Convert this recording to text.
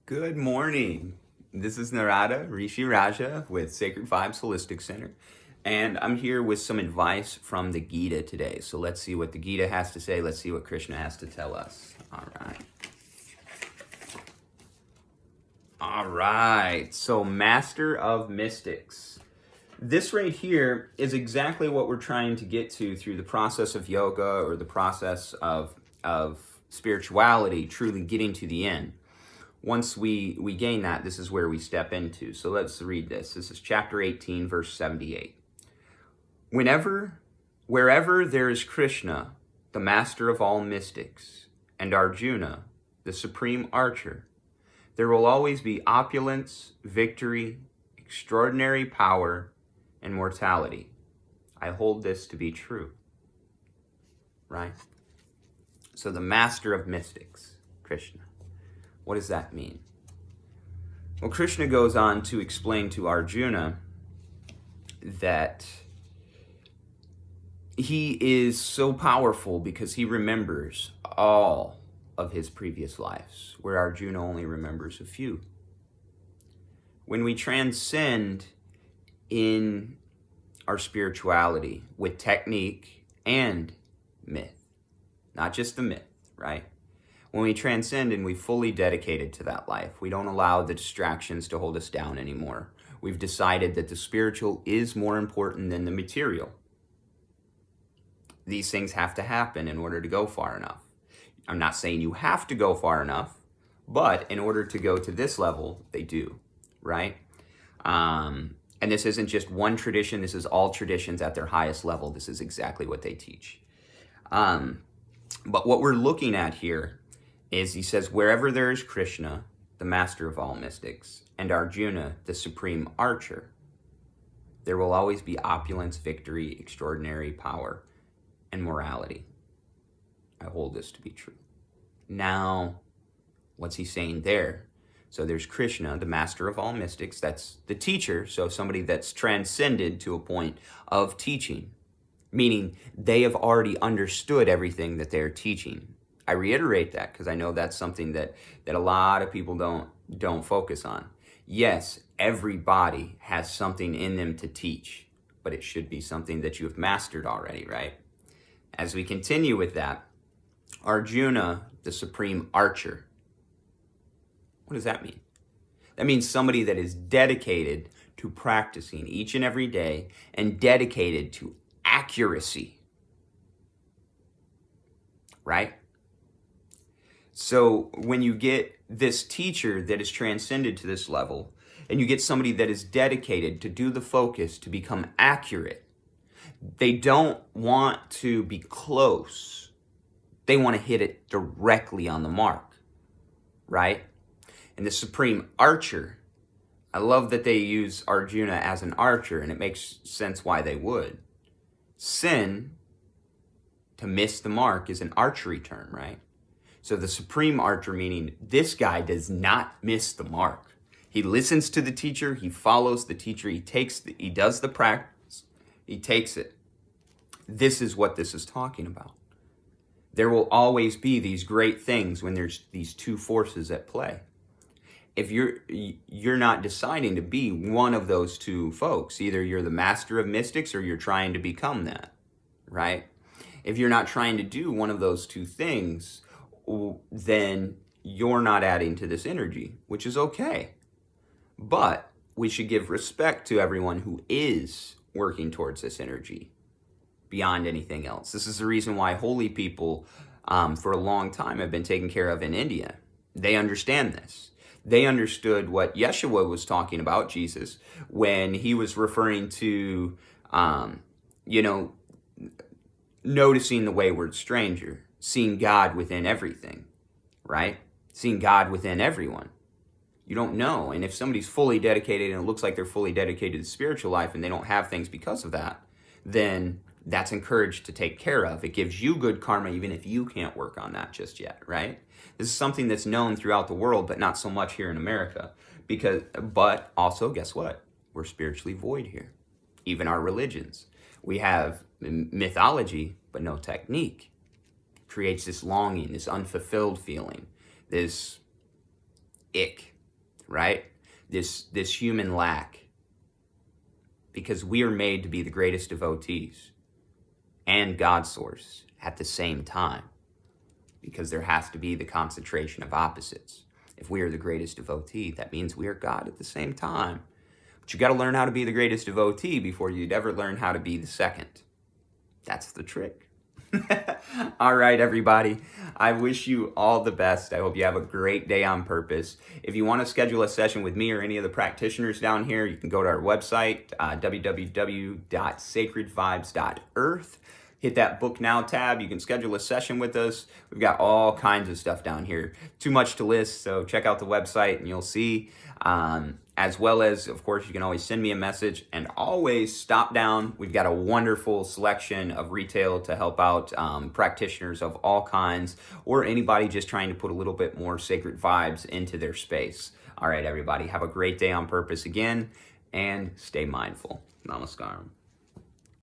Good morning. This is Narada Rishi Raja with Sacred Vibes Holistic Center, and I'm here with some advice from the Gita today. So let's see what the Gita has to say. Let's see what Krishna has to tell us. All right. So, Master of Mystics. This right here is exactly what we're trying to get to through the process of yoga or the process of spirituality, truly getting to the end. Once we gain that, this is where we step into. So let's read this. This is chapter 18, verse 78. Wherever there is Krishna, the master of all mystics, and Arjuna, the supreme archer, there will always be opulence, victory, extraordinary power, and mortality. I hold this to be true. Right? So the master of mystics, Krishna. What does that mean? Well, Krishna goes on to explain to Arjuna that he is so powerful because he remembers all of his previous lives, where Arjuna only remembers a few. When we transcend in our spirituality with technique and myth, not just the myth, right? When we transcend and we fully dedicated to that life, we don't allow the distractions to hold us down anymore. We've decided that the spiritual is more important than the material. These things have to happen in order to go far enough. I'm not saying you have to go far enough, but in order to go to this level, they do, right? And this isn't just one tradition. This is all traditions at their highest level. This is exactly what they teach. But what we're looking at here is he says, wherever there is Krishna, the master of all mystics, and Arjuna, the supreme archer, there will always be opulence, victory, extraordinary power, and morality. I hold this to be true. Now, what's he saying there? So there's Krishna, the master of all mystics. That's the teacher, so somebody that's transcended to a point of teaching, meaning they have already understood everything that they're teaching. I reiterate that because I know that's something that a lot of people don't focus on. Yes, everybody has something in them to teach, but it should be something that you have mastered already, right? As we continue with that, Arjuna, the supreme archer. What does that mean? That means somebody that is dedicated to practicing each and every day and dedicated to accuracy, right? So when you get this teacher that is transcended to this level, and you get somebody that is dedicated to do the focus, to become accurate, they don't want to be close. They want to hit it directly on the mark, right? And the supreme archer, I love that they use Arjuna as an archer, and it makes sense why they would. Sin, to miss the mark, is an archery term, right? So the supreme archer, meaning this guy does not miss the mark. He listens to the teacher, he follows the teacher, he does the practice, he takes it. This is what this is talking about. There will always be these great things when there's these two forces at play. If you're not deciding to be one of those two folks, either you're the master of mystics or you're trying to become that, right? If you're not trying to do one of those two things, then you're not adding to this energy, which is okay. But we should give respect to everyone who is working towards this energy beyond anything else. This is the reason why holy people for a long time have been taken care of in India. They understand this. They understood what Yeshua was talking about, Jesus, when he was referring to, noticing the wayward stranger, seeing God within everything, right? Seeing God within everyone. You don't know. And if somebody's fully dedicated and it looks like they're fully dedicated to spiritual life and they don't have things because of that, then that's encouraged to take care of. It gives you good karma even if you can't work on that just yet, right? This is something that's known throughout the world, but not so much here in America. But also, guess what? We're spiritually void here. Even our religions. We have mythology, but no technique. Creates this longing, this unfulfilled feeling, this ick, right? This human lack. Because we are made to be the greatest devotees and God source at the same time. Because there has to be the concentration of opposites. If we are the greatest devotee, that means we are God at the same time. But you got to learn how to be the greatest devotee before you'd ever learn how to be the second. That's the trick. All right, everybody. I wish you all the best. I hope you have a great day on purpose. If you want to schedule a session with me or any of the practitioners down here, you can go to our website, www.sacredvibes.earth. Hit that book now tab. You can schedule a session with us. We've got all kinds of stuff down here. Too much to list, so check out the website and you'll see. As well as, of course, you can always send me a message and always stop down. We've got a wonderful selection of retail to help out practitioners of all kinds or anybody just trying to put a little bit more sacred vibes into their space. All right, everybody, have a great day on purpose again and stay mindful. Namaskaram.